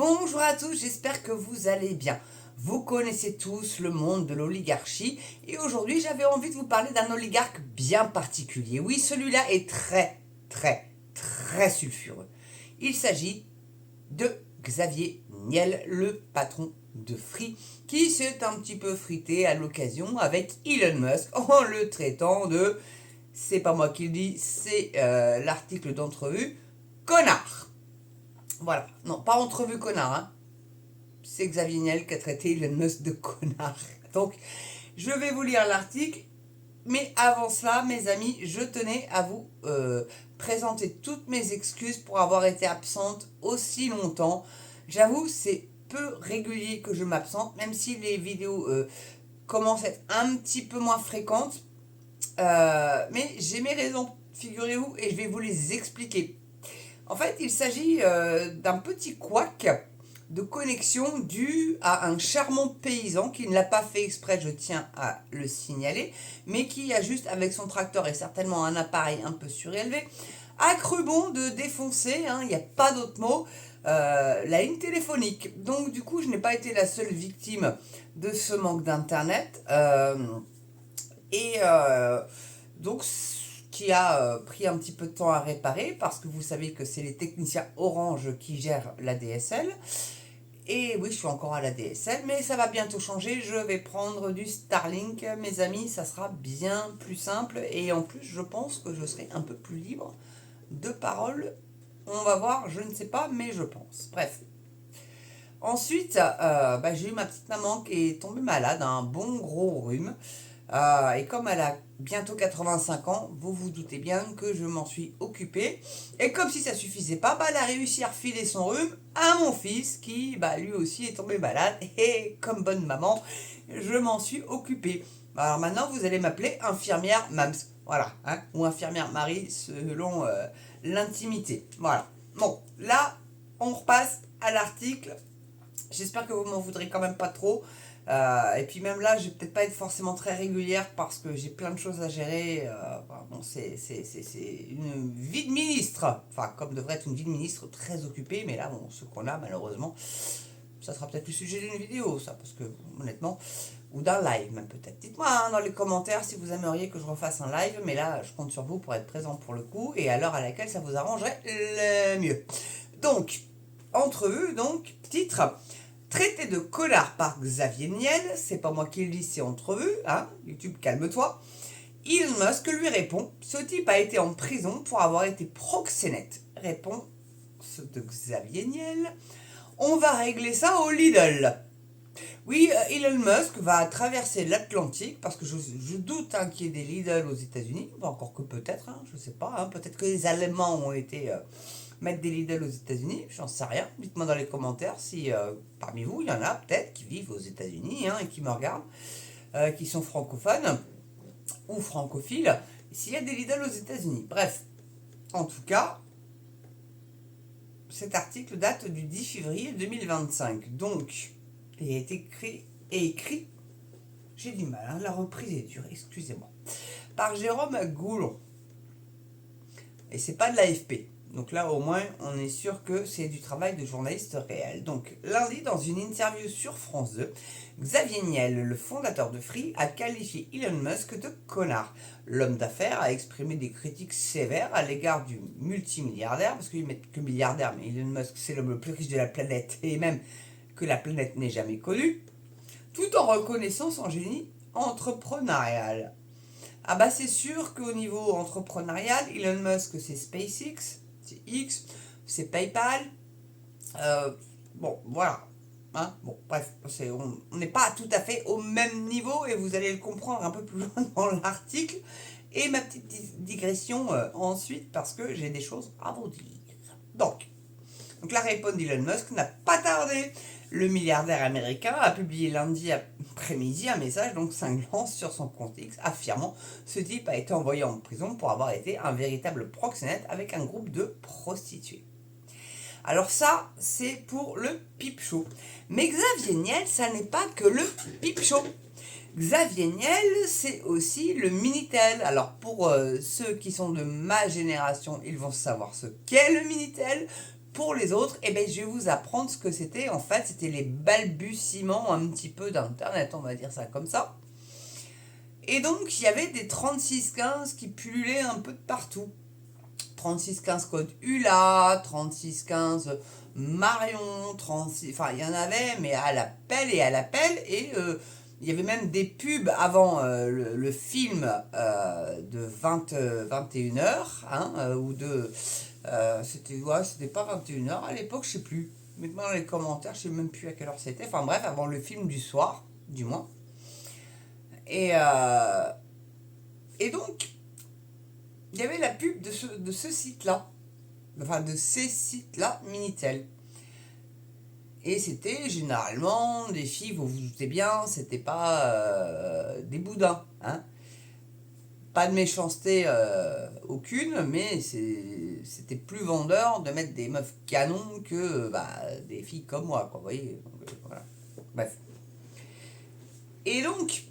Bonjour à tous, j'espère que vous allez bien. Vous connaissez tous le monde de l'oligarchie et aujourd'hui j'avais envie de vous parler d'un oligarque bien particulier. Oui, celui-là est très sulfureux. Il s'agit de Xavier Niel, le patron de Free, qui s'est un petit peu frité à l'occasion avec Elon Musk en le traitant de, c'est pas moi qui le dis, c'est l'article d'entrevue, connard. Voilà, non, pas entrevue connard, hein. C'est Xavier Niel qui a traité Elon Musk de connard. Donc, je vais vous lire l'article, mais avant cela, mes amis, je tenais à vous présenter toutes mes excuses pour avoir été absente aussi longtemps. J'avoue, c'est peu régulier que je m'absente, même si les vidéos commencent à être un petit peu moins fréquentes. Mais j'ai mes raisons, figurez-vous, et je vais vous les expliquer. En fait, il s'agit d'un petit couac de connexion dû à un charmant paysan qui ne l'a pas fait exprès, je tiens à le signaler, mais qui a juste, avec son tracteur et certainement un appareil un peu surélevé, a cru bon de défoncer, il n'y a pas d'autre mot, la ligne téléphonique. Donc du coup, je n'ai pas été la seule victime de ce manque d'internet. Donc qui a pris un petit peu de temps à réparer parce que vous savez que c'est les techniciens Orange qui gèrent la DSL. Et oui, je suis encore à la DSL, mais ça va bientôt changer. Je vais prendre du Starlink, mes amis, ça sera bien plus simple. Et en plus, je pense que je serai un peu plus libre de parole. On va voir, je ne sais pas, mais je pense. Bref. Ensuite, j'ai eu ma petite maman qui est tombée malade, un bon gros rhume. Et comme elle a bientôt 85 ans, vous vous doutez bien que je m'en suis occupée. Et comme si ça suffisait pas, elle a réussi à refiler son rhume à mon fils qui, lui aussi, est tombé malade. Et comme bonne maman, je m'en suis occupée. Alors maintenant, vous allez m'appeler infirmière Mams. Voilà, ou infirmière Marie selon l'intimité. Voilà. Bon, là, on repasse à l'article. J'espère que vous m'en voudrez quand même pas trop. Et puis même là, je vais peut-être pas être forcément très régulière parce que j'ai plein de choses à gérer. C'est une vie de ministre. Enfin, comme devrait être une vie de ministre très occupée. Mais là, ce qu'on a, malheureusement, ça sera peut-être le sujet d'une vidéo, ça. Parce que, honnêtement, ou d'un live même peut-être. Dites-moi dans les commentaires si vous aimeriez que je refasse un live. Mais là, je compte sur vous pour être présent pour le coup. Et à l'heure à laquelle ça vous arrangerait le mieux. Donc, entrevue, donc, titre... Traité de connard par Xavier Niel, c'est pas moi qui le dis, c'est entrevu, YouTube, calme-toi. Elon Musk lui répond, ce type a été en prison pour avoir été proxénète. Réponse de Xavier Niel, on va régler ça au Lidl. Oui, Elon Musk va traverser l'Atlantique, parce que je doute qu'il y ait des Lidl aux États-Unis, encore que peut-être, je sais pas, peut-être que les Allemands ont été... mettre des Lidl aux États-Unis, j'en sais rien. Dites-moi dans les commentaires si parmi vous, il y en a peut-être qui vivent aux États-Unis et qui me regardent, qui sont francophones ou francophiles, s'il y a des Lidl aux États-Unis. Bref, en tout cas, cet article date du 10 février 2025. Donc, il a été écrit, j'ai du mal, la reprise est dure, excusez-moi, par Jérôme Goulon. Et c'est pas de l'AFP. Donc là, au moins, on est sûr que c'est du travail de journaliste réel. Donc, lundi, dans une interview sur France 2, Xavier Niel, le fondateur de Free, a qualifié Elon Musk de connard. L'homme d'affaires a exprimé des critiques sévères à l'égard du multimilliardaire, parce qu'ils mettent que milliardaire, mais Elon Musk, c'est l'homme le plus riche de la planète, et même que la planète n'ait jamais connu, tout en reconnaissant son génie entrepreneurial. C'est sûr qu'au niveau entrepreneurial, Elon Musk, c'est SpaceX, c'est X, c'est PayPal. Voilà. Bref, on n'est pas tout à fait au même niveau et vous allez le comprendre un peu plus loin dans l'article. Et ma petite digression ensuite parce que j'ai des choses à vous dire. Donc la réponse d'Elon Musk n'a pas tardé. Le milliardaire américain a publié lundi après-midi un message cinglant sur son compte X affirmant ce type a été envoyé en prison pour avoir été un véritable proxénète avec un groupe de prostituées. Alors ça, c'est pour le pipe show. Mais Xavier Niel, ça n'est pas que le pipe show. Xavier Niel, c'est aussi le Minitel. Alors pour ceux qui sont de ma génération, ils vont savoir ce qu'est le Minitel. Pour les autres, eh ben, je vais vous apprendre ce que c'était. En fait, c'était les balbutiements un petit peu d'Internet, on va dire ça comme ça. Et donc, il y avait des 3615 qui pullulaient un peu de partout. 3615 code ULA, 3615 Marion, 36... Enfin, il y en avait, mais à l'appel et à l'appel. Et il y avait même des pubs avant le film de 21h, hein, ou de... c'était pas 21h à l'époque, je sais plus. Mettez-moi dans les commentaires, je sais même plus à quelle heure c'était. Enfin bref, avant le film du soir, du moins. Et, euh, et donc, il y avait la pub de ce site-là. Enfin, de ces sites-là, Minitel. Et c'était généralement des filles, vous vous doutez bien, c'était pas des boudins. Hein. Pas de méchanceté aucune, mais c'était plus vendeur de mettre des meufs canons que des filles comme moi, quoi, vous voyez. Donc, voilà. Bref. Et donc,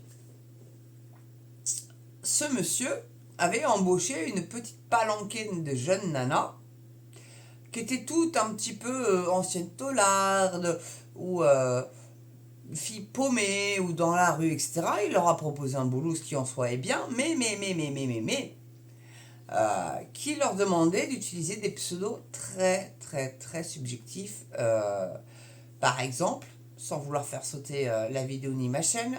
ce monsieur avait embauché une petite palanquine de jeunes nanas qui étaient toutes un petit peu anciennes taulardes ou filles paumées ou dans la rue, etc. Il leur a proposé un boulot, ce qui en soi est bien, mais qui leur demandait d'utiliser des pseudos très, très, très subjectifs. Par exemple, sans vouloir faire sauter la vidéo ni ma chaîne,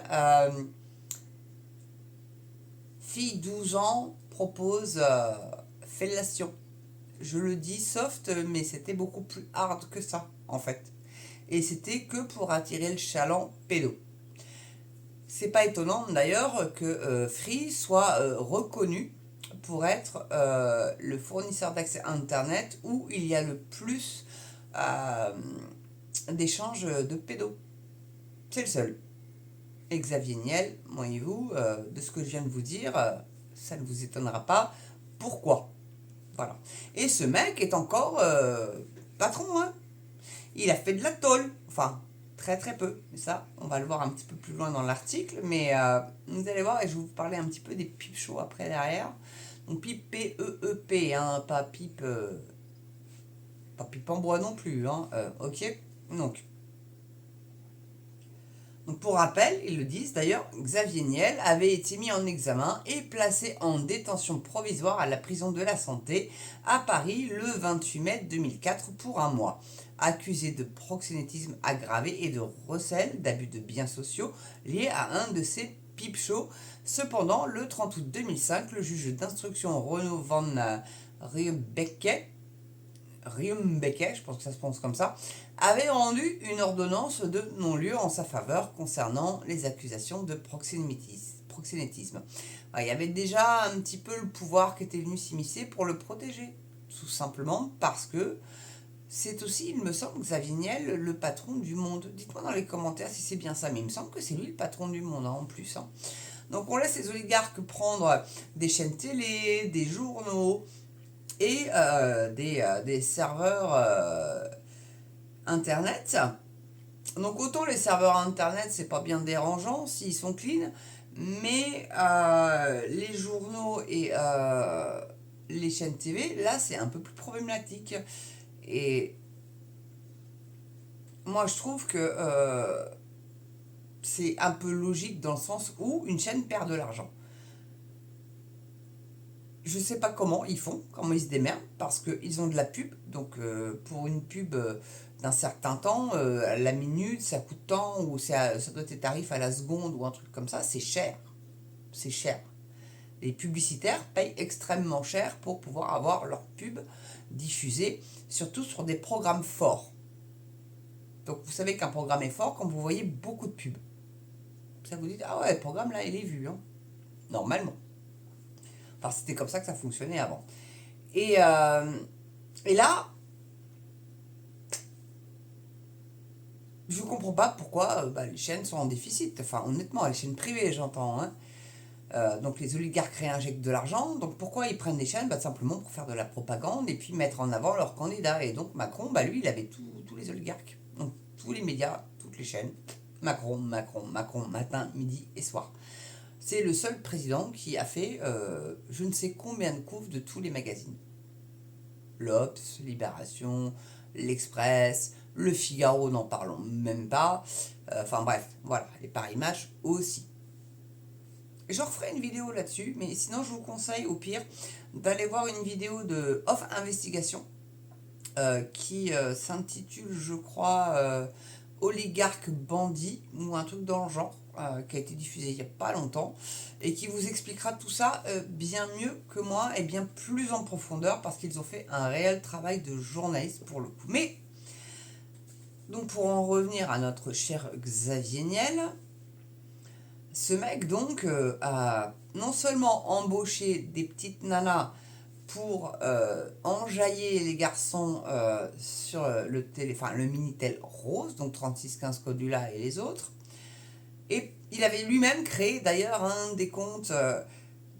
fille 12 ans propose fellation. Je le dis soft, mais c'était beaucoup plus hard que ça, en fait. Et c'était que pour attirer le chaland pédo. C'est pas étonnant d'ailleurs que Free soit reconnu pour être le fournisseur d'accès à Internet où il y a le plus euh, d'échanges de pédos. C'est le seul. Et Xavier Niel, voyez-vous, de ce que je viens de vous dire, ça ne vous étonnera pas. Pourquoi? Voilà. Et ce mec est encore patron, hein. Il a fait de la tôle. Enfin, très très peu. Mais ça, on va le voir un petit peu plus loin dans l'article. Mais vous allez voir, et je vais vous parler un petit peu des pipes chauds après derrière. Donc pipe P-E-E-P, hein, pas pipe en bois non plus. Hein, ok. Donc pour rappel, ils le disent d'ailleurs, Xavier Niel avait été mis en examen et placé en détention provisoire à la prison de la Santé à Paris le 28 mai 2004 pour un mois, accusé de proxénétisme aggravé et de recel d'abus de biens sociaux liés à un de ses pipe shows. Cependant, le 30 août 2005, le juge d'instruction Renaud Van Riebeeke, je pense que ça se prononce comme ça, avait rendu une ordonnance de non-lieu en sa faveur concernant les accusations de proxénétisme. Alors, il y avait déjà un petit peu le pouvoir qui était venu s'immiscer pour le protéger, tout simplement parce que c'est aussi, il me semble, Xavier Niel, le patron du Monde. Dites-moi dans les commentaires si c'est bien ça, mais il me semble que c'est lui le patron du Monde, hein, en plus. Hein. Donc on laisse les oligarques prendre des chaînes télé, des journaux et des serveurs Internet. Donc autant les serveurs Internet, c'est pas bien dérangeant s'ils sont clean, mais les journaux et les chaînes TV, là, c'est un peu plus problématique. Et moi, je trouve que c'est un peu logique dans le sens où une chaîne perd de l'argent. Je sais pas comment ils font, comment ils se démerdent, parce qu'ils ont de la pub. Donc pour une pub d'un certain temps, la minute, ça coûte tant, ou ça doit être tarif à la seconde, ou un truc comme ça, c'est cher. C'est cher. Les publicitaires payent extrêmement cher pour pouvoir avoir leur pub diffusée, surtout sur des programmes forts. Donc vous savez qu'un programme est fort quand vous voyez beaucoup de pubs. Ça vous dit, ah ouais, le programme là, il est vu, hein. Normalement. Enfin, c'était comme ça que ça fonctionnait avant. Et là, je ne comprends pas pourquoi les chaînes sont en déficit. Enfin, honnêtement, les chaînes privées, j'entends. Hein. Donc les oligarques réinjectent de l'argent. Donc pourquoi ils prennent des chaînes? Simplement pour faire de la propagande et puis mettre en avant leurs candidats. Et donc Macron, lui, il avait tous les oligarques. Donc tous les médias, toutes les chaînes. Macron, matin, midi et soir. C'est le seul président qui a fait je ne sais combien de couves de tous les magazines. L'Obs, Libération, l'Express, le Figaro, n'en parlons même pas. Enfin bref, voilà, et Paris Match aussi. Je referai une vidéo là-dessus, mais sinon je vous conseille au pire d'aller voir une vidéo de Off Investigation qui s'intitule, je crois, Oligarque bandit ou un truc dans le genre, qui a été diffusé il n'y a pas longtemps et qui vous expliquera tout ça bien mieux que moi et bien plus en profondeur parce qu'ils ont fait un réel travail de journaliste pour le coup. Mais donc pour en revenir à notre cher Xavier Niel, ce mec donc a non seulement embauché des petites nanas pour enjailler les garçons sur le Minitel rose, donc 3615 Codula et les autres. Et il avait lui-même créé d'ailleurs un des comptes.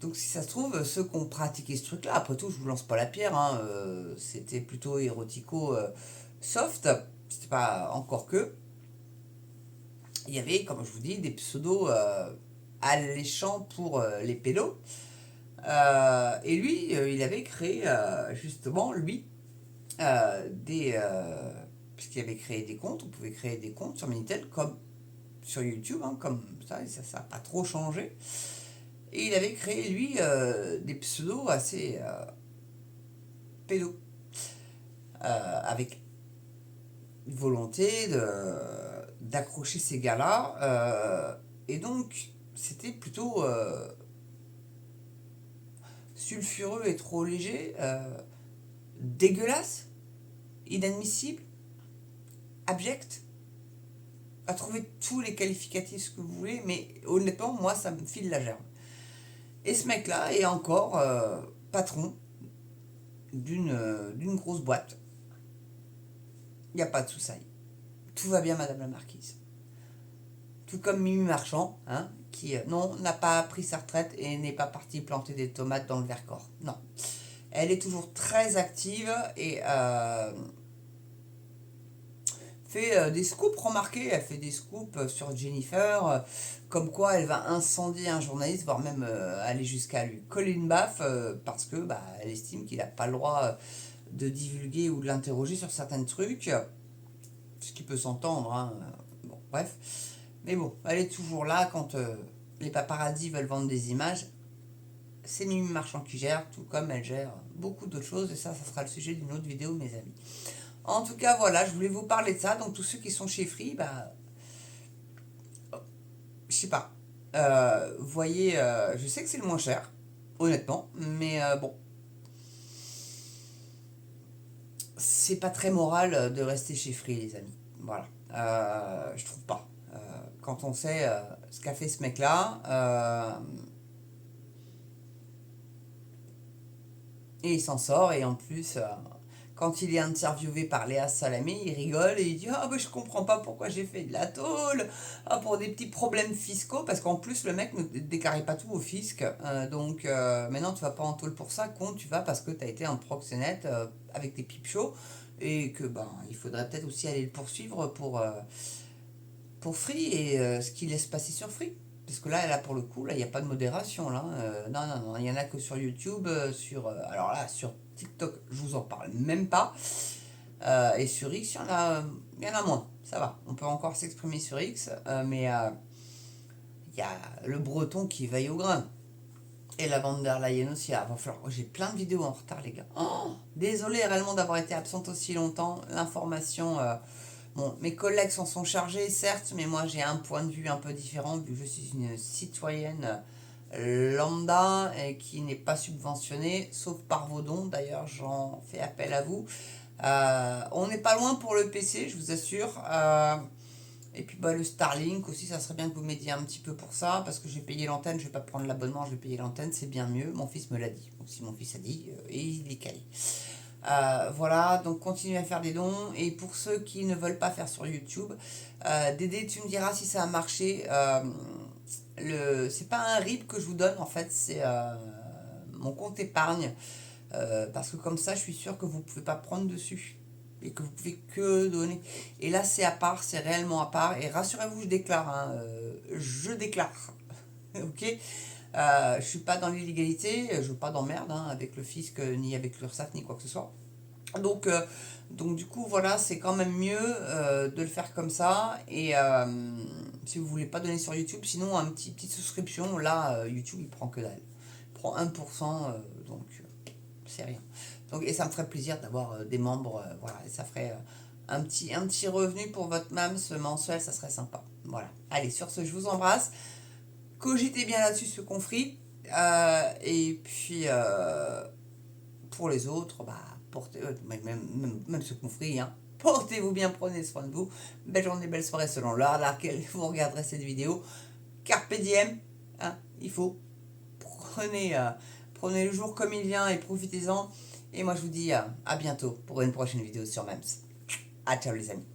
Donc si ça se trouve, ceux qui ont pratiqué ce truc-là, après tout, je vous lance pas la pierre, hein, c'était plutôt érotico soft, c'était pas encore que. Il y avait, comme je vous dis, des pseudos alléchants pour les pédos. Et lui, il avait créé justement, lui, puisqu'il avait créé des comptes, on pouvait créer des comptes sur Minitel comme sur YouTube, hein, comme ça, et ça n'a pas trop changé. Et il avait créé, lui, des pseudos assez pédos, avec volonté d'accrocher ces gars-là. Et donc, c'était plutôt sulfureux et trop léger, dégueulasse, inadmissible, abject, à trouver tous les qualificatifs que vous voulez, mais honnêtement, moi, ça me file la gerbe. Et ce mec-là est encore patron d'une grosse boîte. Il n'y a pas de soussaille. Tout va bien, Madame la Marquise. Tout comme Mimi Marchand, hein, qui, non, n'a pas pris sa retraite et n'est pas partie planter des tomates dans le Vercors. Non. Elle est toujours très active et fait des scoops, remarquez, elle fait des scoops sur Jennifer, comme quoi elle va incendier un journaliste, voire même aller jusqu'à lui coller une baffe, parce que elle estime qu'il n'a pas le droit de divulguer ou de l'interroger sur certains trucs, ce qui peut s'entendre, hein. Bon, bref. Mais bon, elle est toujours là quand les paparazzis veulent vendre des images. C'est Mimi Marchand qui gère, tout comme elle gère beaucoup d'autres choses, et ça sera le sujet d'une autre vidéo, mes amis. En tout cas, voilà, je voulais vous parler de ça. Donc, tous ceux qui sont chez Free, je sais pas. Voyez, je sais que c'est le moins cher, honnêtement, mais bon, c'est pas très moral de rester chez Free, les amis. Voilà, je trouve pas. Quand on sait ce qu'a fait ce mec-là, et il s'en sort, et en plus, quand il est interviewé par Léa Salamé, il rigole et il dit ah, je comprends pas pourquoi j'ai fait de la tôle, pour des petits problèmes fiscaux, parce qu'en plus le mec ne déclarait pas tout au fisc. Donc maintenant tu vas pas en tôle pour ça, con, tu vas parce que tu as été un proxénète avec tes pipes chauds, et que il faudrait peut-être aussi aller le poursuivre pour Free et ce qu'il laisse passer sur Free. Parce que là pour le coup, là, il n'y a pas de modération. Là. Non, non, non, il n'y en a que sur YouTube, alors là, sur TikTok, je vous en parle même pas. Et sur X, il y en a moins. Ça va, on peut encore s'exprimer sur X, mais il y a le breton qui veille au grain. Et la van der Leyen aussi. Ah, va falloir... J'ai plein de vidéos en retard, les gars. Oh, désolé réellement d'avoir été absente aussi longtemps. L'information... Bon, mes collègues s'en sont chargés, certes, mais moi j'ai un point de vue un peu différent, vu que je suis une citoyenne lambda et qui n'est pas subventionnée, sauf par vos dons. D'ailleurs, j'en fais appel à vous. On n'est pas loin pour le PC, je vous assure. Et puis le Starlink aussi, ça serait bien que vous m'aidiez un petit peu pour ça, parce que j'ai payé l'antenne, je vais pas prendre l'abonnement, je vais payer l'antenne, c'est bien mieux. Mon fils me l'a dit. Donc si mon fils a dit, et il est calé. Voilà, donc continuez à faire des dons. Et pour ceux qui ne veulent pas faire sur YouTube, Dédé, tu me diras si ça a marché. C'est pas un RIB que je vous donne, en fait, c'est mon compte épargne. Parce que comme ça, je suis sûr que vous ne pouvez pas prendre dessus. Et que vous pouvez que donner. Et là, c'est à part, c'est réellement à part. Et rassurez-vous, je déclare. Hein, je déclare. Ok. Je suis pas dans l'illégalité, je veux pas d'emmerde avec le fisc, ni avec l'URSSAF, ni quoi que ce soit. Donc, donc du coup, voilà, c'est quand même mieux de le faire comme ça. Et si vous voulez pas donner sur YouTube, sinon petite souscription, là, YouTube, il prend que dalle. Il prend 1%, donc c'est rien. Donc, et ça me ferait plaisir d'avoir des membres, voilà, et ça ferait un petit revenu pour votre MAMS mensuel, ça serait sympa. Voilà. Allez, sur ce, je vous embrasse. Cogitez bien là-dessus ce qu'on ferit. Et puis, pour les autres, bah, même ce qu'on ferit, hein, portez-vous bien, prenez soin de vous. Belle journée, belle soirée selon l'heure à laquelle vous regarderez cette vidéo. Carpe diem, hein, il faut. Prenez, prenez le jour comme il vient et profitez-en. Et moi, je vous dis à bientôt pour une prochaine vidéo sur MEMS. À ciao les amis.